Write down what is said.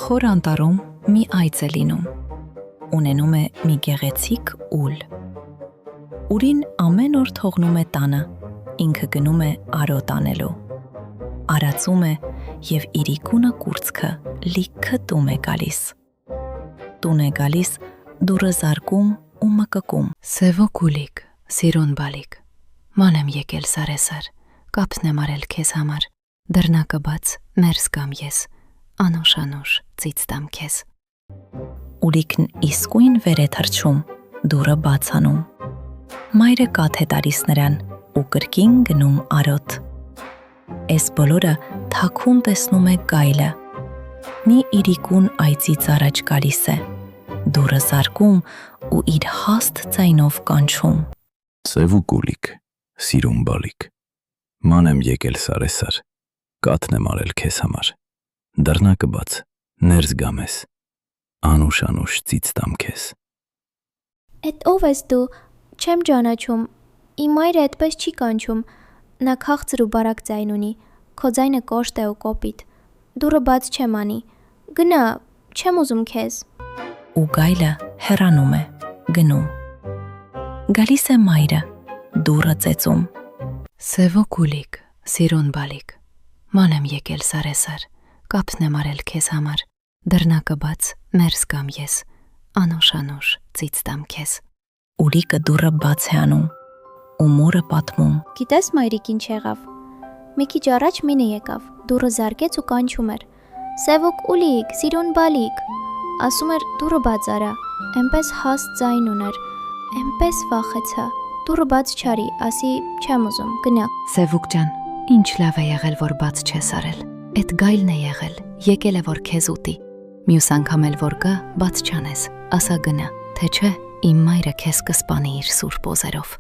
Խոր անտառում մի այծ է լինում, ունենում է մի գեղեցիկ ուլ։ Ուրին ամեն օր թողնում է տանը, ինքը գնում է արոտ անելու։ Արածում է և իրիկունը կուրծքը լիքը տում է գալիս։ Տուն է գալիս, դուրը զարկում ու մկկում։ Սևո կուլիկ, սիրուն բալիկ, ման եմ եկել սարեսար, կապն եմ արել քեզ համար, դռնակը բաց, ներս գամ ես, անուշ ծից տամ քեզ։ Ուրիկն իսկույն վեր է թռչում, դուրը բաց անում։ Մայրը կաթ է տալիս նրան ու կրկին գնում արոտ։ Էս բոլորը թաքուն տեսնում է գայլը։ Մի իրիկուն այծից առաջ գալիս է, դուրը զարկում ու իր հաստ ձայնով կանչում. Սևու կուլիկ, սիրուն բալիկ, ման եմ եկել սարեսար, կաթն եմ արել քեզ համար, դռնակը բաց, ներս գամ ես, անուշ ծից տամ քեզ։ Էդ ով ես դու, չեմ ճանաչում, իմ մայրը այդպես չի կանչում, նա քաղցր ու բարակ ձայն ունի, քո ձայնը կոշտ է ու կոպիտ, դուրը բաց չեմ անի, գնա, չեմ ուզում քեզ։ Ու գայլը հեռանում է, գնում։ Գալիս է մայրը, դուրը ծեծում. Սևո կուլիկ, սիրուն բալիկ, ման եմ եկել սարեսար, կապն եմ արել քեզ համար, դռնակը բաց, ներս գամ ես, անուշ ծից տամ քեզ։ Ուրիկը դուրը բաց է անում, ու մորը պատմում. Գիտես մայրիկ ինչ եղավ, մի քիչ առաջ մինը եկավ, դուրը զարկեց ու կանչում էր. Սևո կուլիկ, սիրուն բալիկ, ասում էր դուրը բաց արա, էնպես հաստ ձայն ուներ, էնպես վախեցա, դուրը բաց չարի, ասի չեմ ուզում, գնա։ Սևուկ ջան, ինչ լավ է եղել, որ բաց չես արել, էդ գայլն է եղել, եկել է որ քեզ ուտի, մյուս անգամ էլ որ գա, բաց չանես, ասա գնա, թե չէ իմ մայրը քեզ կսպանի իր սուրբ օզերով։